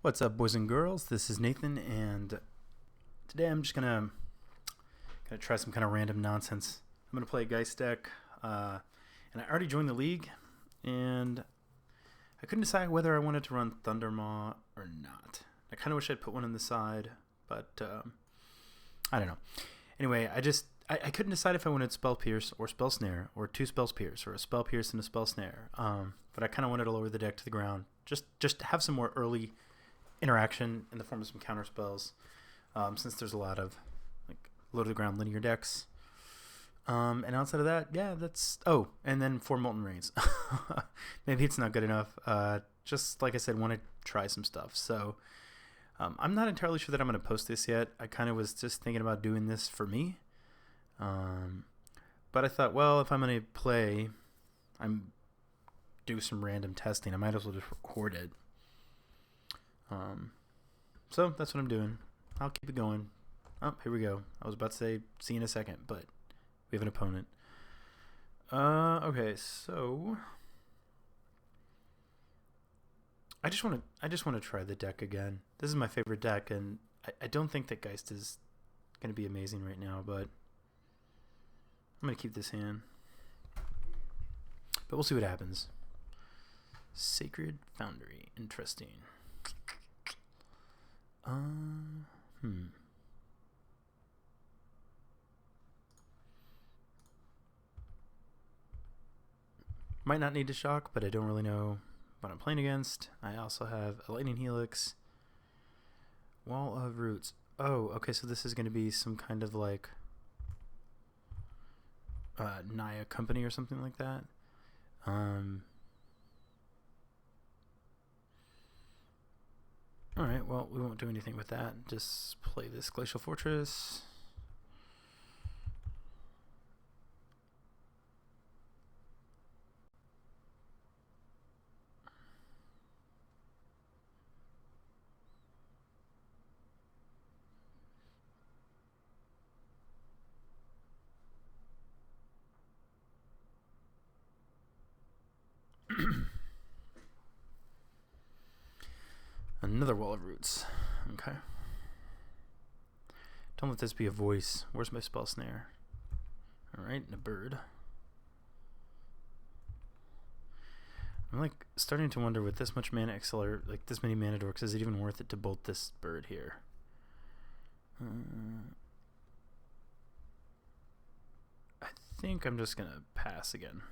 What's up, boys and girls? This is Nathan, and today I'm just gonna try some kind of random nonsense. I'm gonna play a Geist deck, and I already joined the league, and I couldn't decide whether I wanted to run Thundermaw or not. I kind of wish I'd put one on the side, but I don't know. Anyway, I couldn't decide if I wanted Spell Pierce or Spell Snare, or two Spells Pierce, or a Spell Pierce and a Spell Snare. But I kind of wanted to lower the deck to the ground, just to have some more early interaction in the form of some counter spells, since there's a lot of like low to the ground linear decks. And outside of that, yeah, that's and then 4 Molten Rains. Maybe it's not good enough. Just like I said, want to try some stuff. So I'm not entirely sure that I'm going to post this yet. I kind of was just thinking about doing this for me. But I thought, well, if I'm going to play, do some random testing, I might as well just record it. So that's what I'm doing. I'll keep it going. Oh, here we go. I was about to say see you in a second, but we have an opponent. Okay, so I just want to try the deck again. This is my favorite deck, and I don't think that Geist is going to be amazing right now, but I'm going to keep this hand. But we'll see what happens. Sacred Foundry. Interesting. Might not need to shock, but I don't really know what I'm playing against. I also have a Lightning Helix, Wall of Roots. Oh, okay, so this is going to be some kind of like Naya company or something like that. Alright, well, we won't do anything with that. Just play this Glacial Fortress. Another Wall of Roots. Okay. Don't let this be a voice. Where's my Spell Snare? Alright, and a bird. I'm like starting to wonder with this much mana accelerate, like this many mana dorks, is it even worth it to bolt this bird here? I think I'm just gonna pass again.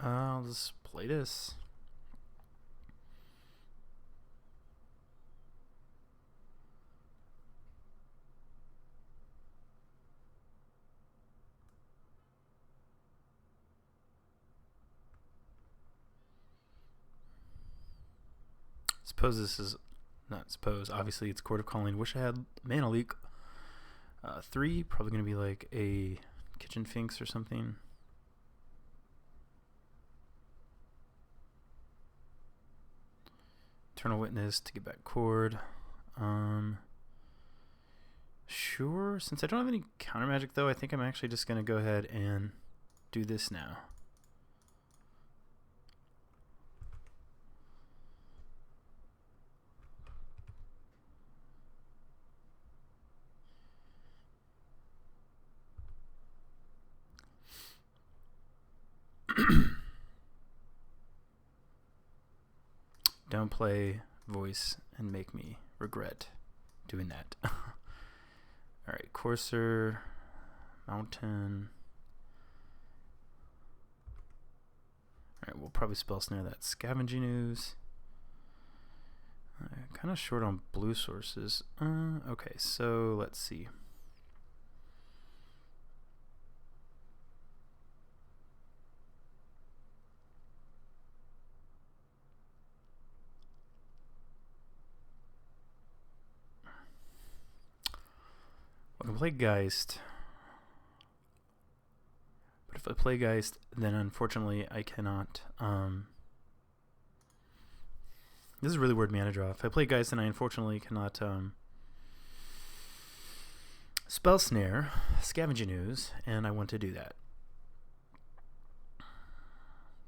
I'll just play this. Suppose this is not suppose. Obviously, it's Court of Calling. Wish I had Mana Leak. 3, probably going to be like a Kitchen Finks or something. Eternal Witness to get back Chord. Sure. Since I don't have any counter magic, though, I think I'm actually just going to go ahead and do this now. Don't play voice and make me regret doing that. Alright, Courser, Mountain. Alright, we'll probably Spell Snare that Scavenging Ooze. Kind of short on blue sources. Okay, so let's see. I can play Geist, but if I play Geist, then unfortunately I cannot. This is a really weird mana draw. If I play Geist, then I unfortunately cannot Spell Snare, Scavenging Ooze, and I want to do that.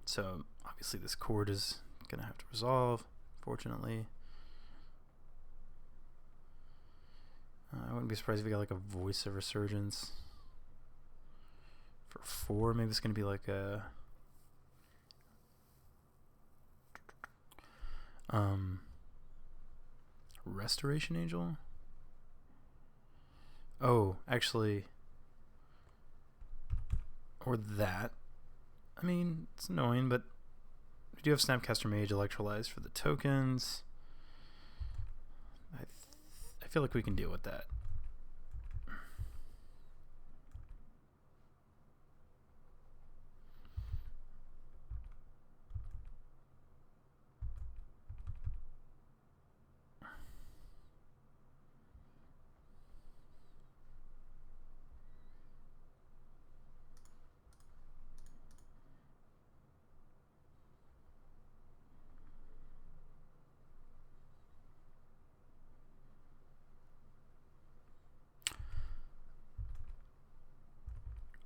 So obviously this chord is going to have to resolve, fortunately. I wouldn't be surprised if we got like a Voice of Resurgence for 4. Maybe it's going to be like a Restoration Angel. Oh, actually, or that. I mean, it's annoying, but we do have Snapcaster Mage Electrolyze for the tokens. I feel like we can deal with that.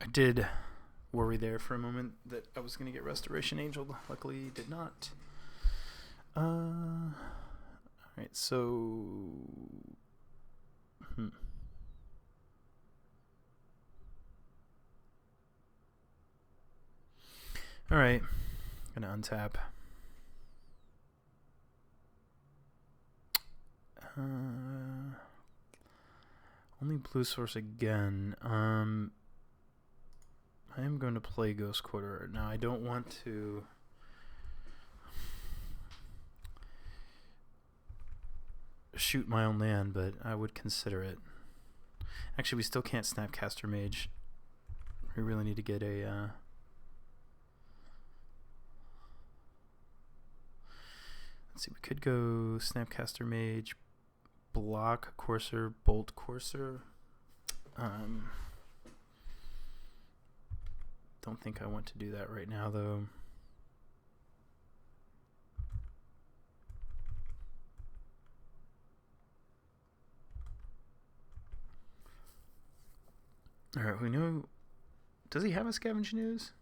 I did worry there for a moment that I was going to get Restoration Angel. Luckily, did not. Alright, so... Alright, gonna untap. Only blue source again. I am going to play Ghost Quarter. Now, I don't want to shoot my own land, but I would consider it. Actually, we still can't Snapcaster Mage. We really need to get a... Let's see, we could go Snapcaster Mage, Block Courser, Bolt Courser. Don't think I want to do that right now, though. Alright, we know... Does he have a Scavenging Ooze?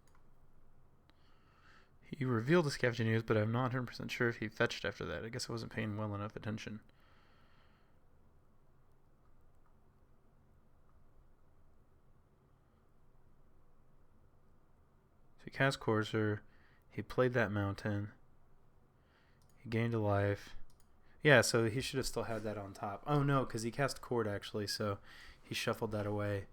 He revealed a Scavenging Ooze, but I'm not 100% sure if he fetched after that. I guess I wasn't paying well enough attention. So he cast Courser. He played that Mountain. He gained a life. Yeah, so he should have still had that on top. Oh no, because he cast Chord actually, so he shuffled that away.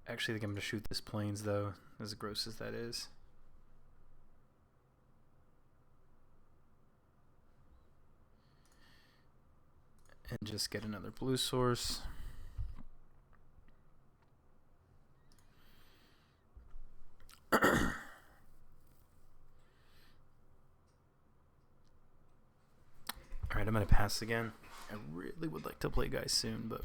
Actually, I think I'm going to shoot this Plains, though, as gross as that is. And just get another blue source. Alright, I'm going to pass again. I really would like to play Geist soon, but...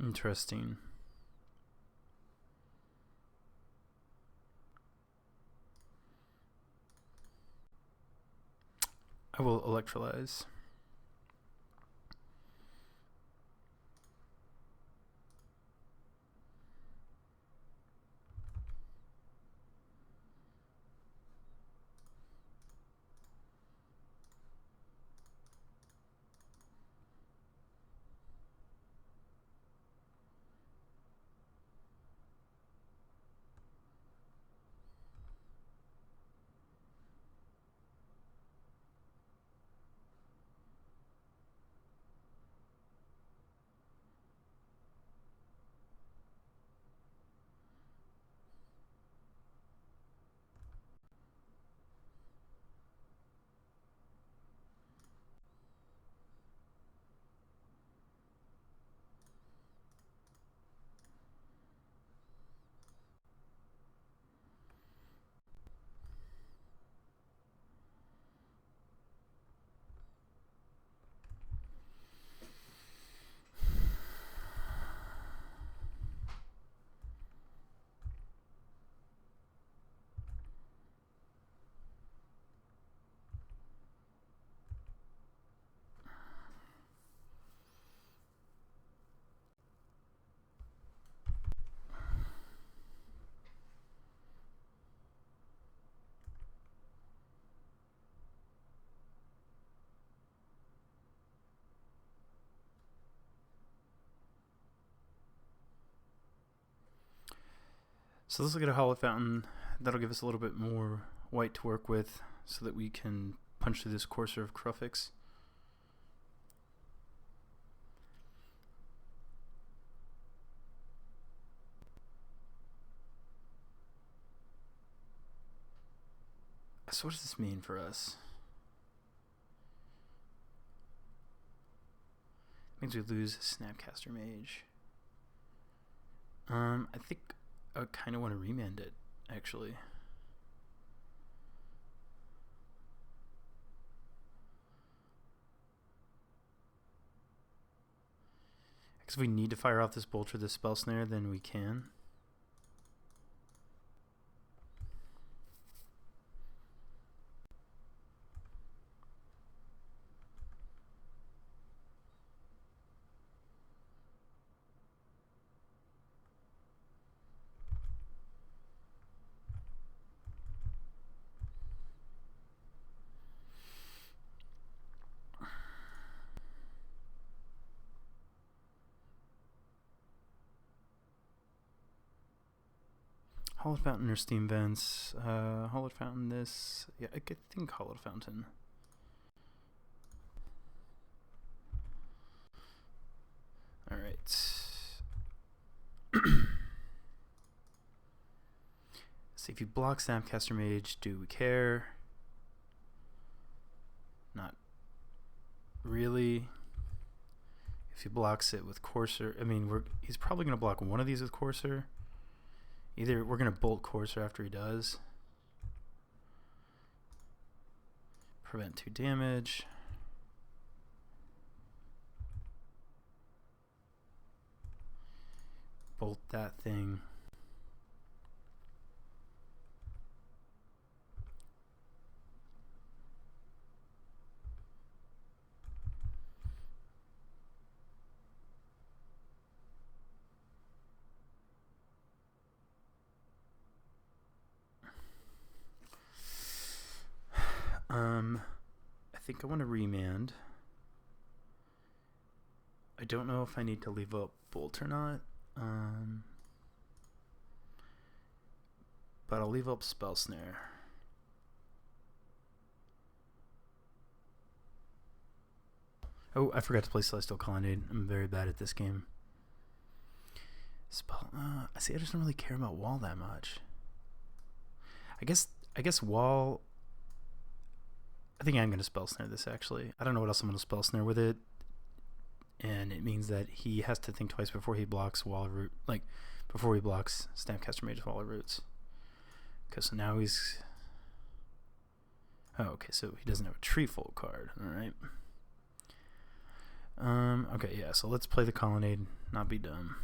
Interesting. I will electrolyze. So let's look at a Hollow Fountain. That'll give us a little bit more white to work with so that we can punch through this Courser of Krufix. So what does this mean for us? It means we lose Snapcaster Mage. I think I kind of want to remand it, actually. Because if we need to fire off this Bolt or this Spell Snare, then we can. Hollowed Fountain or Steam Vents? Hollowed Fountain this. Yeah, I think Hollowed Fountain. Alright. See, if you block Snapcaster Mage, do we care? Not really. If he blocks it with Courser, I mean, he's probably going to block one of these with Courser. Either we're going to Bolt Courser after he does. Prevent 2 damage. Bolt that thing. I think I want to remand. I don't know if I need to leave up Bolt or not. But I'll leave up Spell Snare. Oh, I forgot to play Celestial Colonnade. I'm very bad at this game. I see. I just don't really care about Wall that much. I guess Wall. I think I'm going to Spell Snare this, actually. I don't know what else I'm going to Spell Snare with it. And it means that he has to think twice before he blocks Wall of Root. Like, before he blocks Snapcaster Mage's Wall of Roots. Because now he's... Oh, okay, so he doesn't have a Treefold card. Alright. Okay, yeah, so let's play the Colonnade, not be dumb.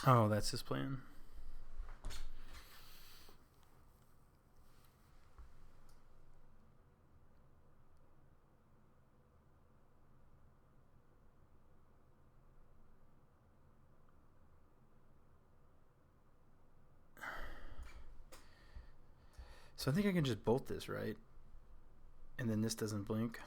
Oh, that's his plan. So I think I can just Bolt this, right? And then this doesn't blink.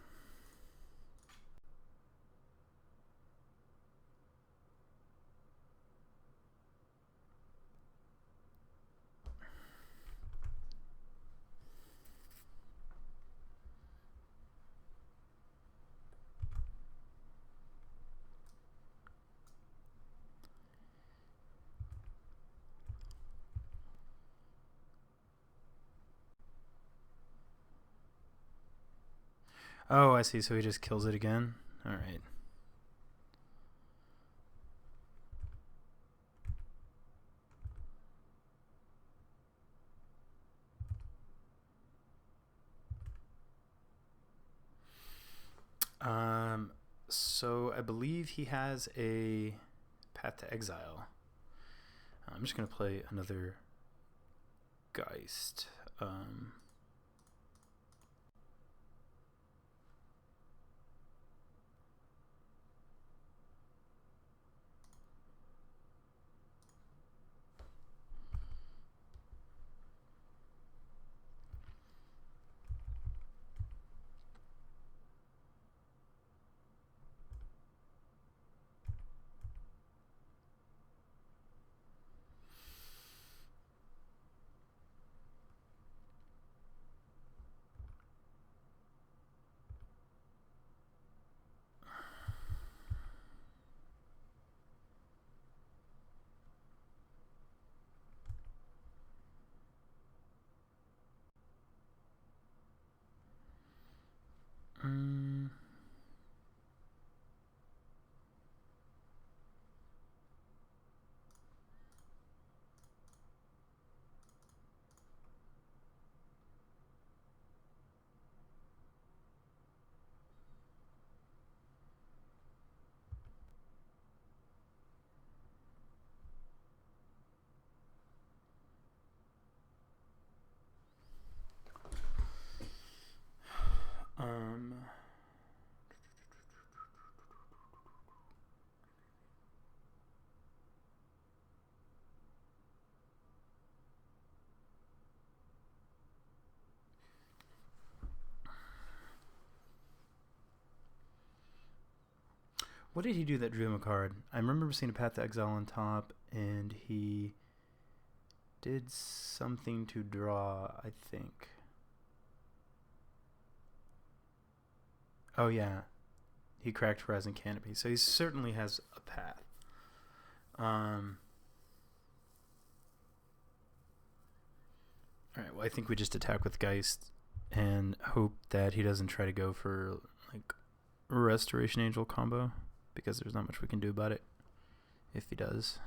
Oh, I see. So he just kills it again. All right. So I believe he has a Path to Exile. I'm just gonna play another Geist. Mm. What did he do that drew him a card? I remember seeing a Path to Exile on top, and he did something to draw, I think. Oh, yeah. He cracked Horizon Canopy. So he certainly has a path. Alright, well, I think we just attack with Geist and hope that he doesn't try to go for, like, Restoration Angel combo, because there's not much we can do about it if he does.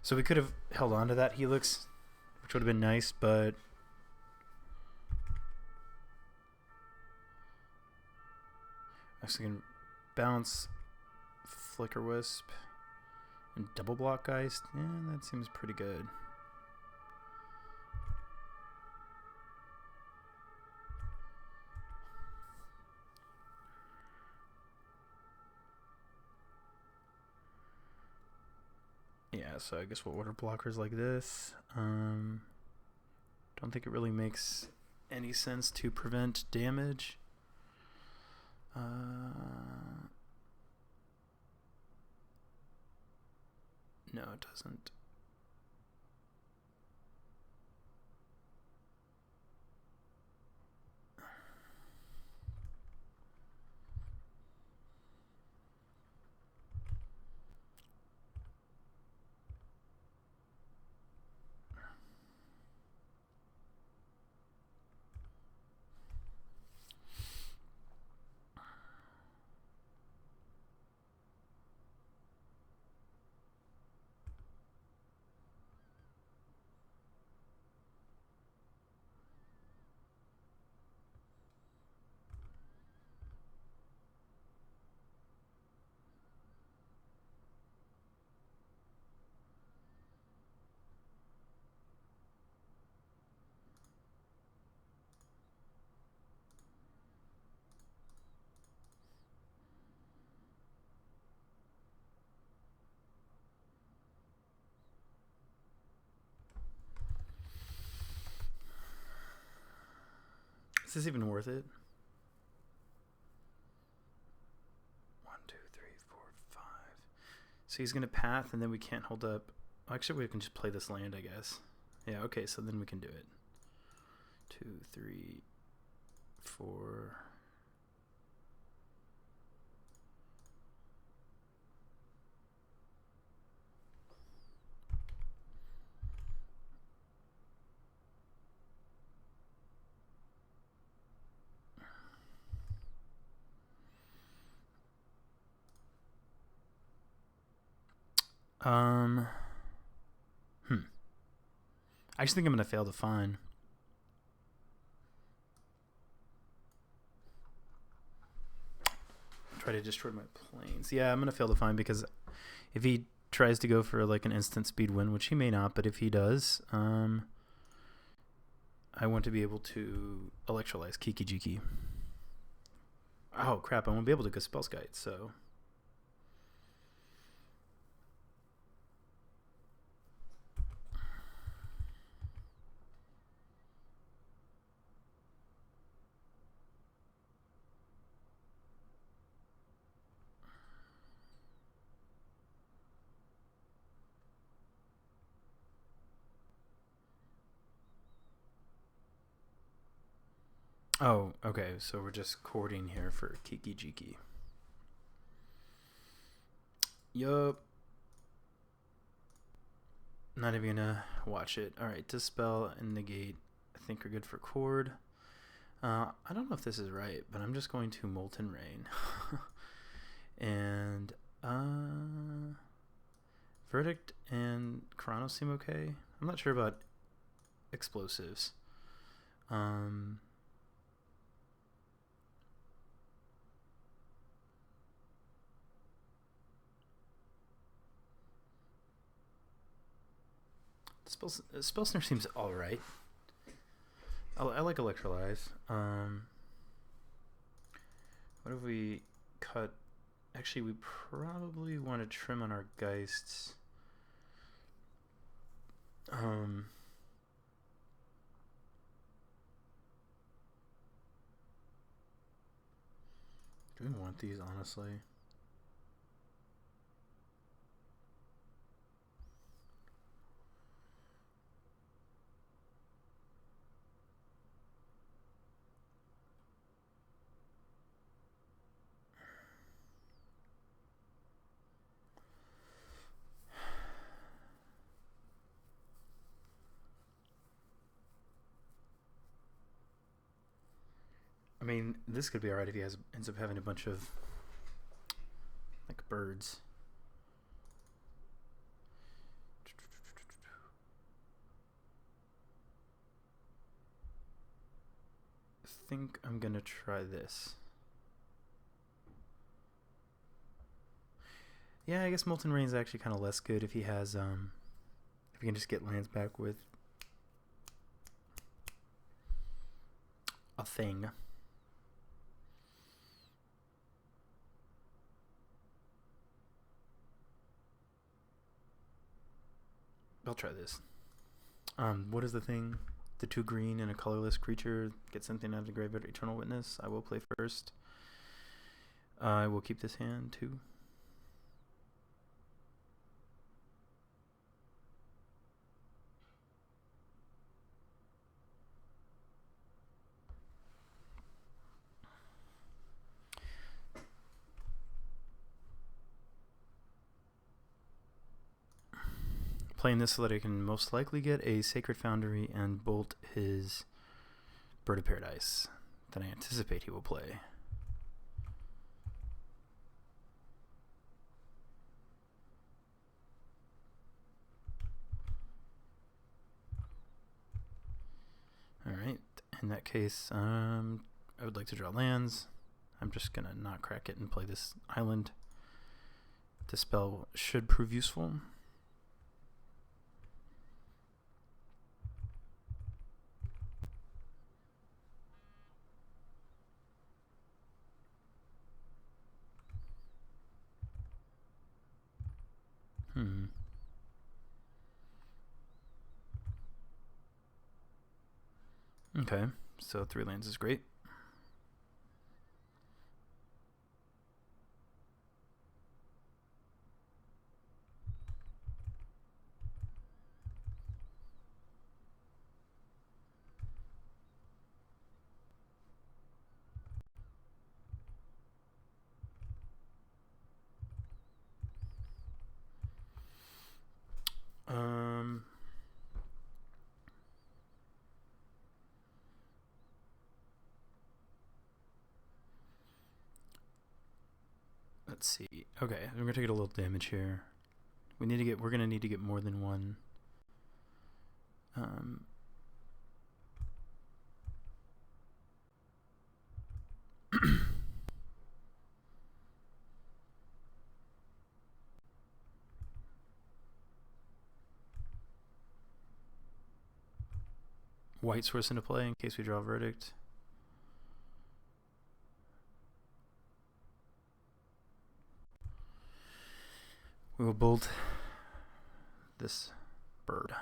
So we could have held on to that Helix, which would have been nice, but actually can bounce Flicker Wisp and double block Geist. Yeah, that seems pretty good. Yeah, so I guess we'll order blockers like this. Don't think it really makes any sense to prevent damage. No, it doesn't. Is this even worth it? 1, 2, 3, 4, 5. So he's gonna path, and then we can't hold up. Actually, we can just play this land, I guess. Yeah, okay, so then we can do it. 2, 3, 4. Hmm. I just think I'm gonna fail to find. Try to destroy my planes. Yeah, I'm gonna fail to find because if he tries to go for like an instant speed win, which he may not, but if he does, I want to be able to electrolyze Kiki Jiki. Oh crap! I won't be able to go Spellskite, so. Oh, okay. So we're just courting here for Kiki Jiki. Yup. Not even gonna watch it. Alright, Dispel and Negate I think are good for Chord. I don't know if this is right, but I'm just going to Molten Rain. And Verdict and Chronos seem okay. I'm not sure about explosives. Spellsnare seems alright. I like Electrolyze. What if we cut? Actually, we probably want to trim on our Geists. Do we want these, honestly? I mean, this could be alright if he ends up having a bunch of like birds. I think I'm gonna try this. Yeah, I guess Molten Rain is actually kind of less good if he has if he can just get lands back with a thing. I'll try this. What is the thing? The 2 green and a colorless creature get something out of the graveyard. Eternal Witness. I will play first. I will keep this hand too. Playing this so that I can most likely get a Sacred Foundry and bolt his Bird of Paradise that I anticipate he will play. Alright, in that case, I would like to draw lands. I'm just gonna not crack it and play this island. Dispel should prove useful. Okay, so 3 lands is great. Let's see. Okay, I'm gonna take a little damage here. We're gonna need to get more than one. White source into play in case we draw a verdict. We will bolt this bird.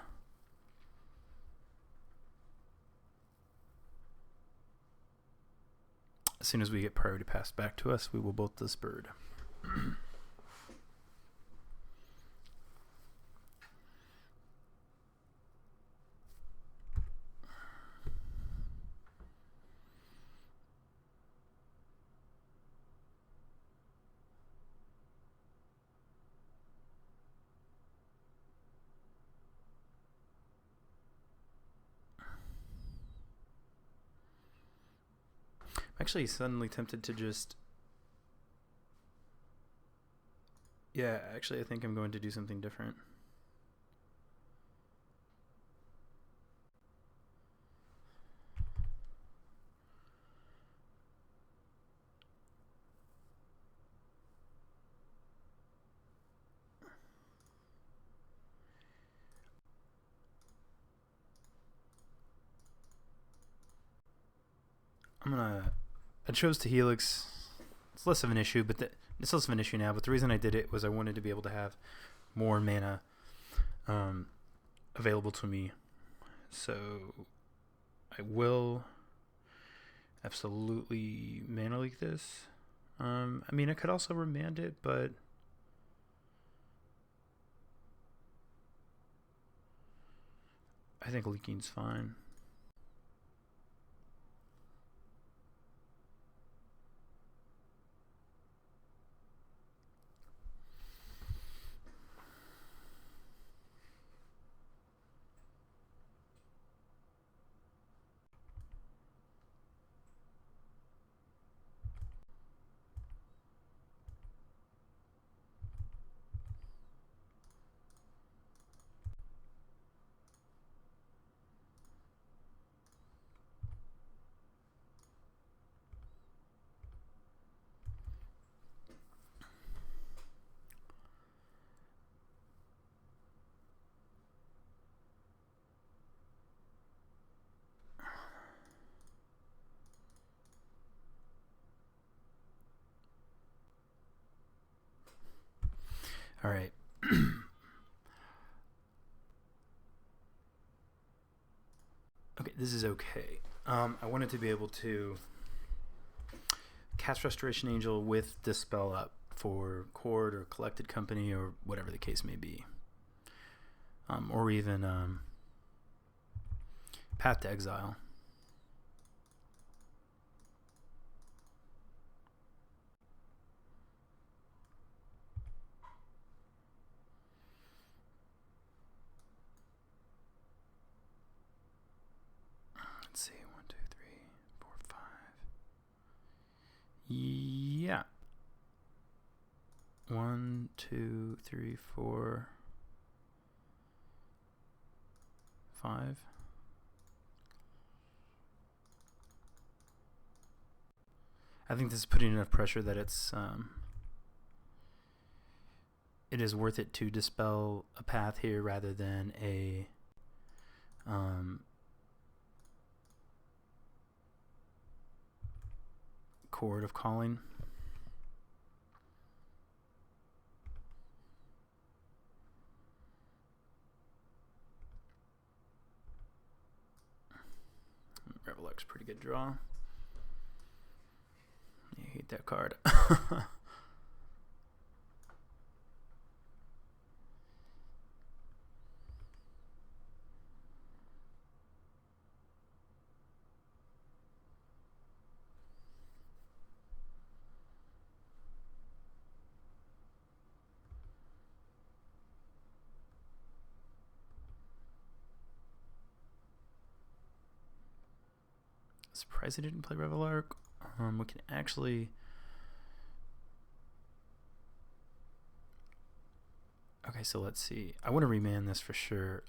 As soon as we get priority passed back to us, we will bolt this bird. Actually suddenly tempted to just... Yeah, actually I think I'm going to do something different. I chose to Helix. It's less of an issue, but it's less of an issue now. But the reason I did it was I wanted to be able to have more mana available to me. So I will absolutely mana leak this. I mean, I could also remand it, but I think leaking's fine. All right. Okay, this is okay. I wanted to be able to cast Restoration Angel with Dispel up for Chord or Collected Company or whatever the case may be. Or even Path to Exile. Let's see, 1, 2, 3, 4, 5. Yeah. 1, 2, 3, 4, 5. I think this is putting enough pressure that it is worth it to dispel a path here rather than a Chord of Calling. Revelux, pretty good draw. I hate that card. Surprised I didn't play Revelark. We can actually... Okay, so let's see. I want to remand this for sure.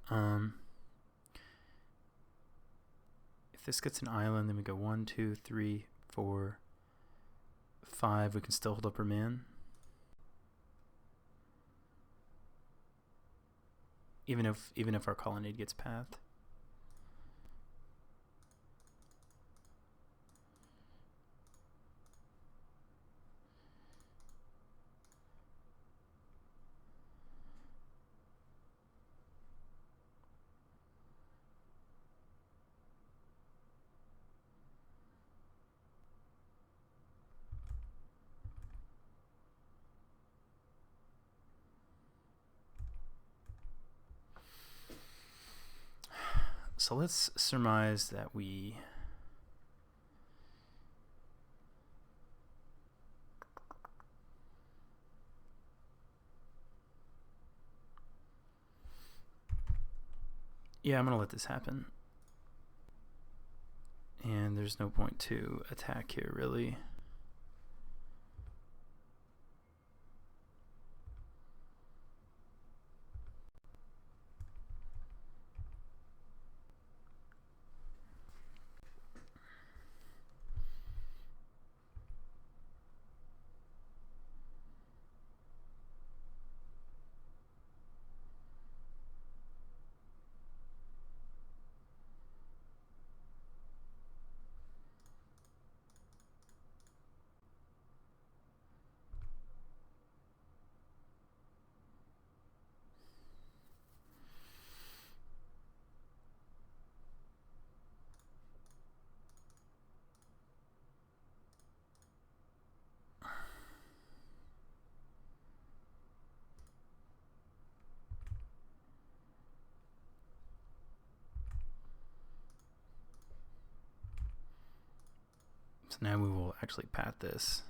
If this gets an island, then we go 1, 2, 3, 4, 5. We can still hold up remand. Even if our colonnade gets pathed. So let's surmise that we I'm gonna let this happen. And there's no point to attack here, really. So now we will actually pat this.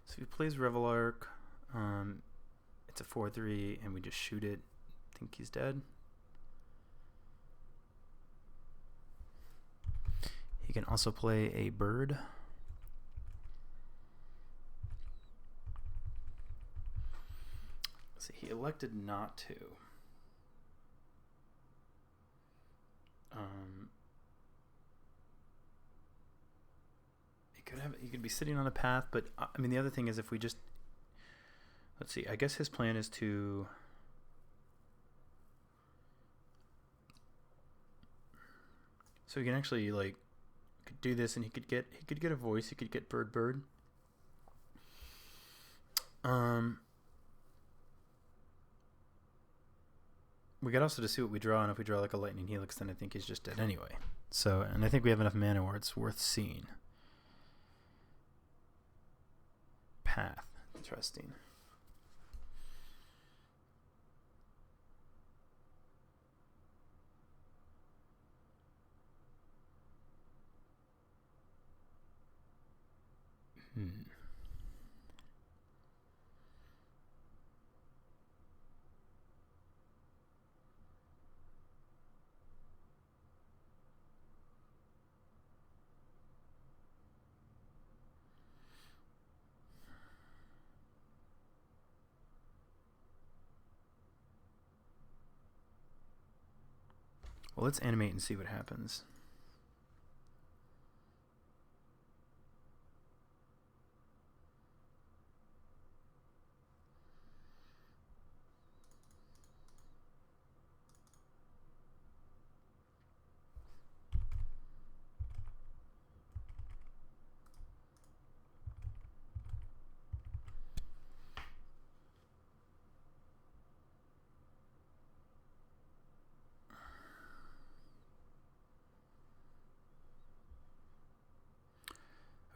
So he plays Revelark. It's a 4/3, and we just shoot it. Think he's dead. He can also play a bird. So he elected not to. He could be sitting on a path, but I mean the other thing is if we just let's see. I guess his plan is to so he can actually like could do this, and he could get a voice. He could get bird. We got also to see what we draw, and if we draw like a lightning helix, then I think he's just dead anyway. So, and I think we have enough mana where it's worth seeing. Path, interesting. Well, let's animate and see what happens.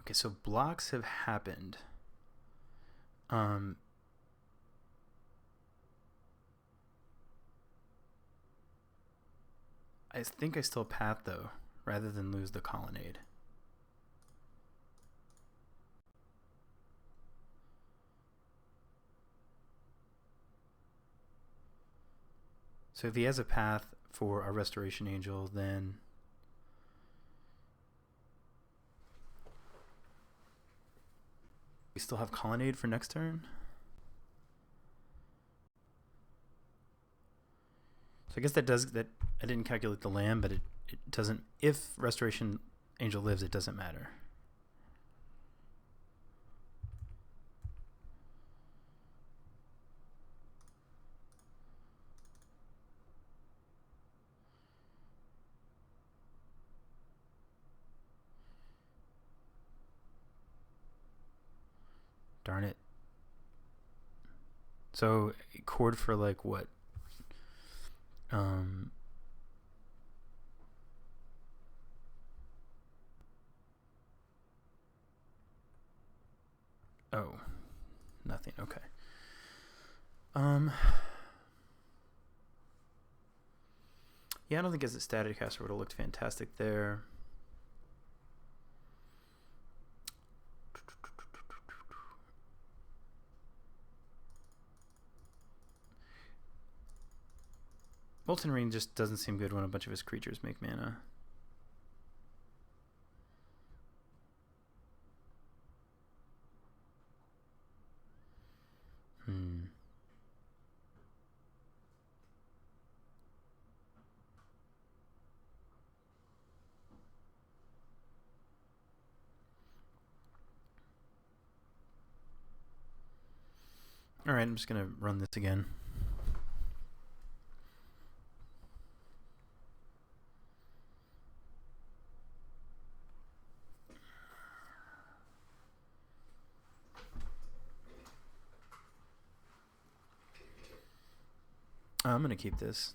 Okay, so blocks have happened. I think I still path though, rather than lose the colonnade. So if he has a path for a Restoration Angel, then we still have colonnade for next turn. So I guess that does that. I didn't calculate the land, but it doesn't. If Restoration Angel lives, it doesn't matter. Darn it. So chord for like what? Oh, nothing. Okay. Yeah, I don't think as a static caster would have looked fantastic there. Molten Rain just doesn't seem good when a bunch of his creatures make mana. Alright, I'm just going to run this again. I'm going to keep this.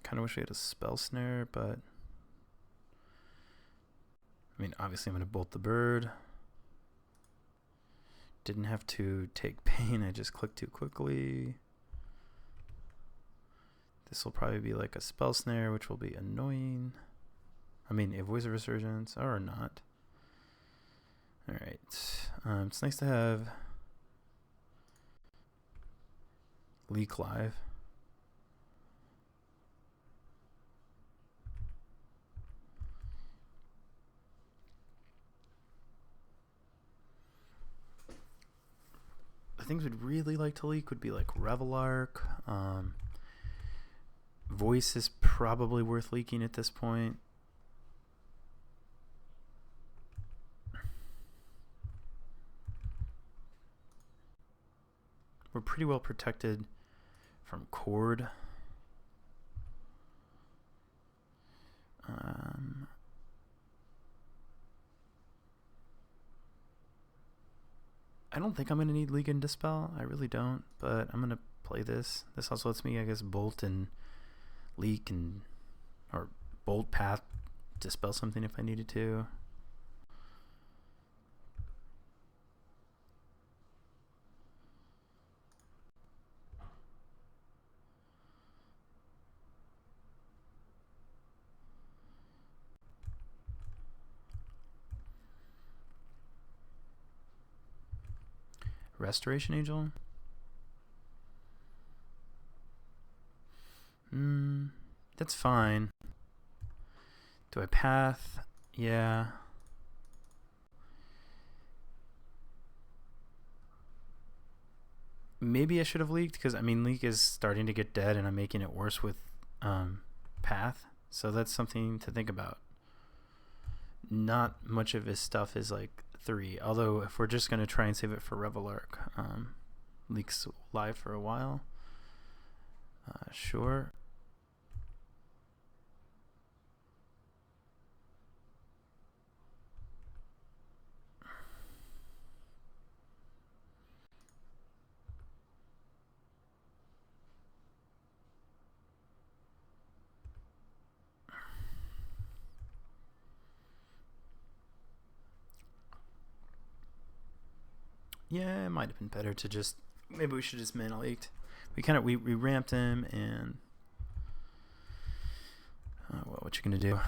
Kind of wish we had a Spell Snare, but I mean, obviously I'm going to bolt the bird. Didn't have to take pain, I just clicked too quickly. This will probably be like a Spell Snare, which will be annoying. I mean, a Voice of Resurgence, or not. Alright. It's nice to have Leak live. The things we'd really like to leak would be like Revelark. Voice is probably worth leaking at this point. We're pretty well protected from Chord. I don't think I'm going to need League and Dispel. I really don't, but I'm going to play this. This also lets me, I guess, bolt and leak and, or bolt path, dispel something if I needed to. Restoration Angel? That's fine. Do I path? Yeah. Maybe I should have leaked, because I mean, leak is starting to get dead and I'm making it worse with path. So that's something to think about. Not much of his stuff is like 3, although if we're just going to try and save it for Revelark, leaks live for a while. Sure. Yeah, it might have been better to just... Maybe we should just mana leaked. We ramped him and... well, what you gonna do?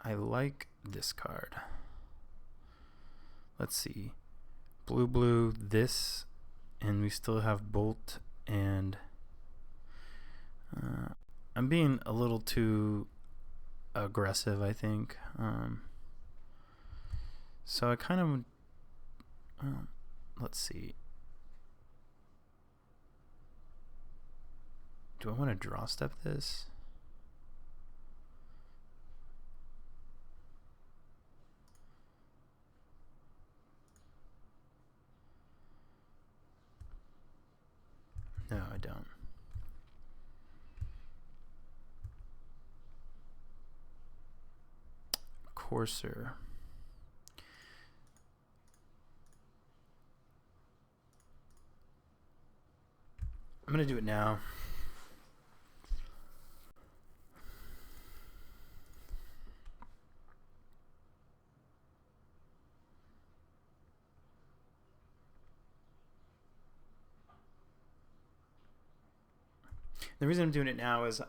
I like this card. Let's see. Blue, this, and we still have Bolt, and I'm being a little too aggressive, I think. So I kind of... let's see. Do I want to draw step this? No, I don't. Courser. I'm going to do it now. The reason I'm doing it now is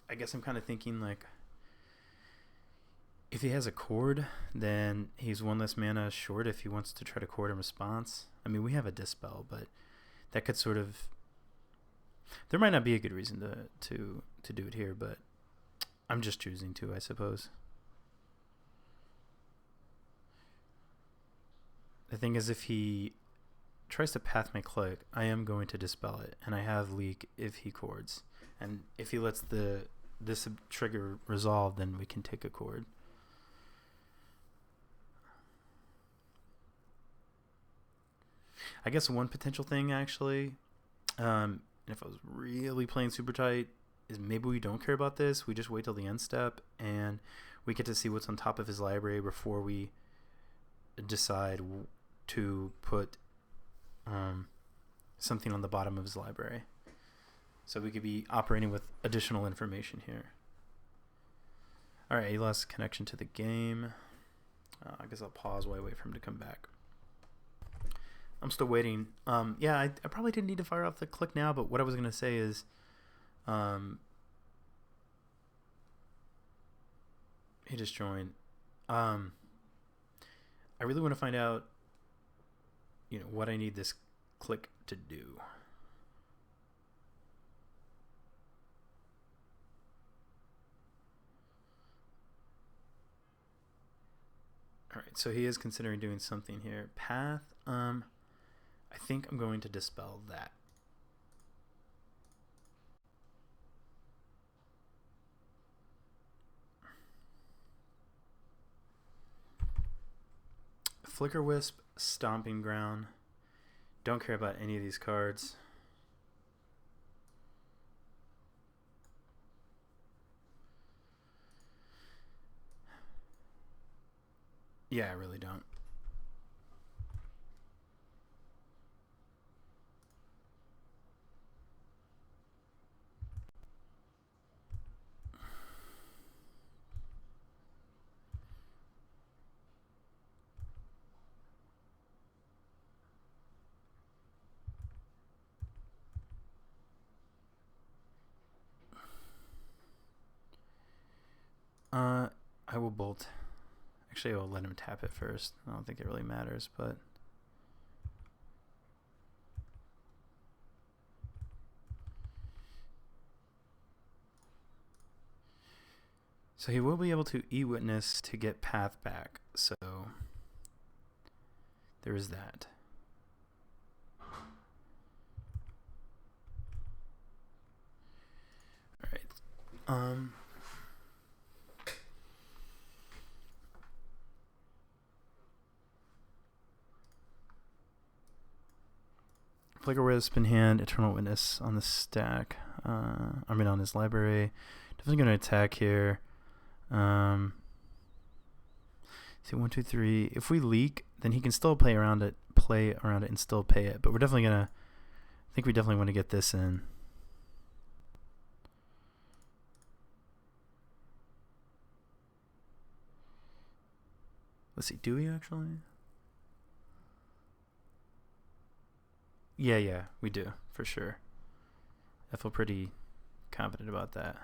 I guess I'm kind of thinking like if he has a Chord, then he's one less mana short if he wants to try to Chord in response. I mean, we have a Dispel, but that could sort of... There might not be a good reason to do it here, but I'm just choosing to, I suppose. The thing is, if he tries to path my click, I am going to Dispel it, and I have Leak if he Chords. And if he lets this trigger resolve, then we can take a Chord. I guess one potential thing, actually, if I was really playing super tight, is maybe we don't care about this. We just wait till the end step, and we get to see what's on top of his library before we decide to put something on the bottom of his library. So we could be operating with additional information here. All right, he lost connection to the game. I guess I'll pause while I wait for him to come back. I'm still waiting. Yeah, I probably didn't need to fire off the click now, but what I was going to say is he just joined. I really want to find out, what I need this click to do. All right, so he is considering doing something here. Path, I think I'm going to Dispel that. Flicker Wisp, Stomping Ground. Don't care about any of these cards. Yeah, I really don't. I will Bolt. Actually, I will let him tap it first. I don't think it really matters, but... So he will be able to E-Witness to get Path back, so there is that. Alright. Flicker Wisp in hand, Eternal Witness on the stack. On his library. Definitely going to attack here. See, 1, 2, 3. If we leak, then he can still play around it, and still pay it. But we're definitely going to... I think we definitely want to get this in. Let's see, do we actually? Yeah, we do, for sure. I feel pretty confident about that.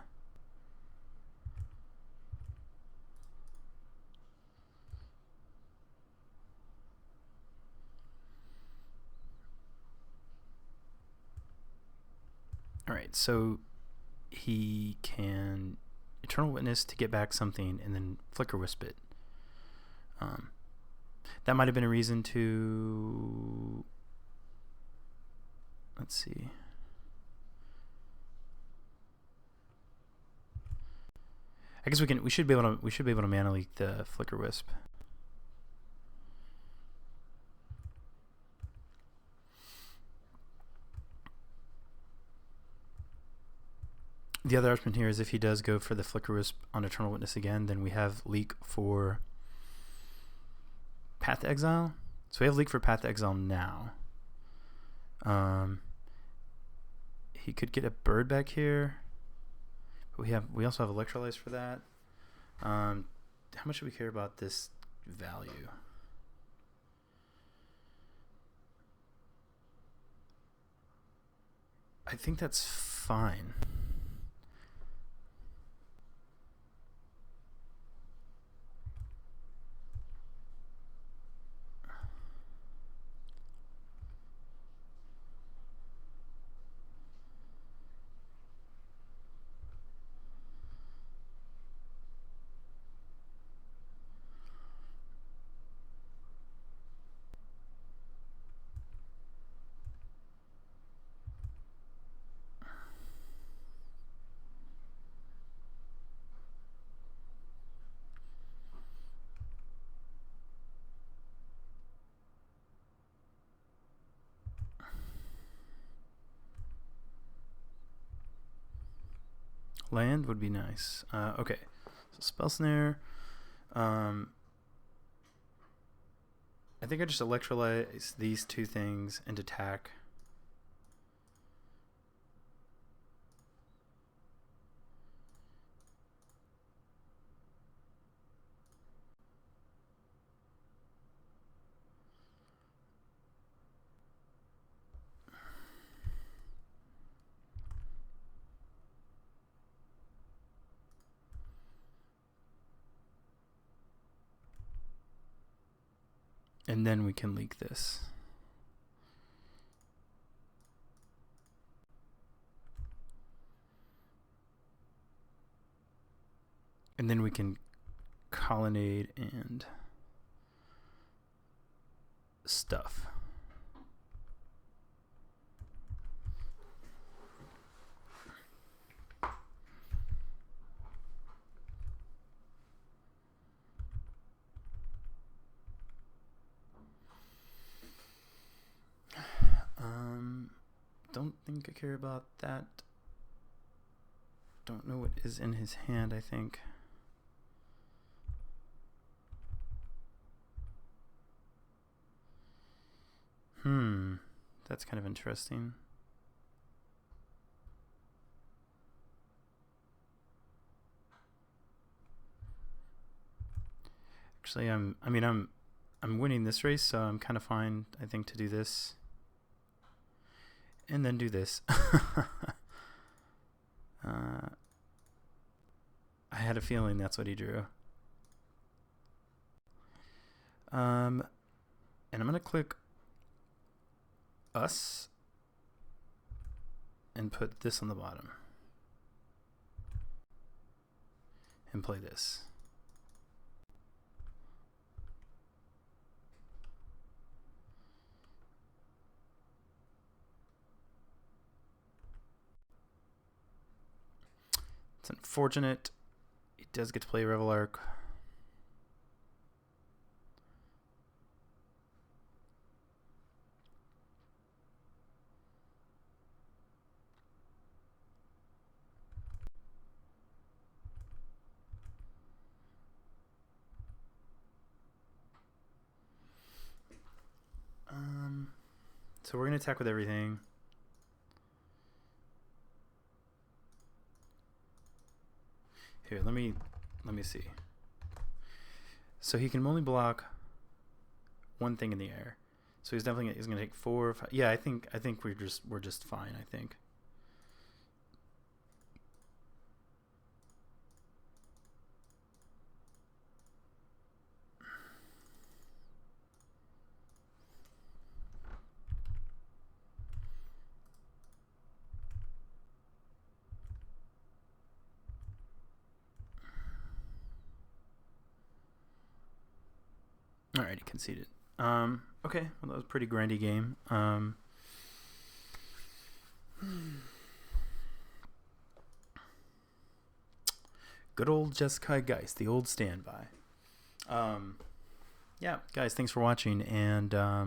Alright, so he can Eternal Witness to get back something and then Flicker Wisp it. That might have been a reason to... Let's see. I guess we should be able to mana leak the Flicker Wisp. The other option here is if he does go for the Flicker Wisp on Eternal Witness again, then we have leak for Path to Exile. So we have leak for Path to Exile now. He could get a bird back here. We also have Electrolyze for that. How much do we care about this value? I think that's fine. Land would be nice. Okay, so Spell Snare. I think I just electrolyze these two things and attack. And then we can leak this. And then we can colonnade and stuff. Don't think I care about that. Don't know what is in his hand, I think. That's kind of interesting. Actually, I'm winning this race, so I'm kind of fine, I think, to do this. And then do this. I had a feeling that's what he drew. And I'm going to click us and put this on the bottom. And play this. It's unfortunate. He does get to play Revel Arc. So we're gonna attack with everything. Here, let me see. So he can only block one thing in the air. So he's going to take 4 or 5. Yeah, I think we're just fine, I think. Alright, he conceded. Okay, well, that was a pretty grindy game. Good old Jeskai Geist, the old standby. Yeah, guys, thanks for watching. And I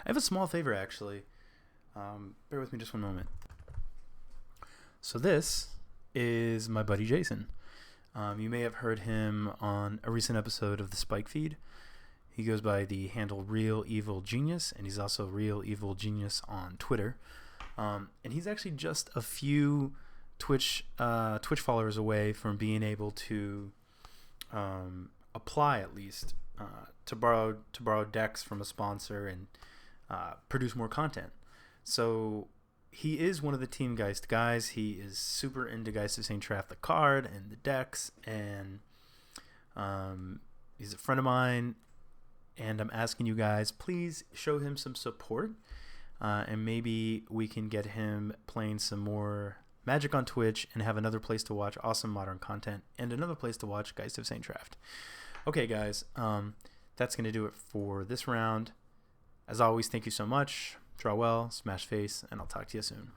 have a small favor, actually. Bear with me just one moment. So this is my buddy Jason. You may have heard him on a recent episode of the Spike Feed. He goes by the handle Real Evil Genius, and he's also Real Evil Genius on Twitter. And he's actually just a few Twitch followers away from being able to apply, at least, to borrow decks from a sponsor and produce more content. So he is one of the Team Geist guys. He is super into Geist of St. Traft, the card and the decks, and he's a friend of mine. And I'm asking you guys, please show him some support, and maybe we can get him playing some more Magic on Twitch and have another place to watch awesome modern content and another place to watch Geist of St. Traft. Okay, guys, that's going to do it for this round. As always, thank you so much. Draw well, smash face, and I'll talk to you soon.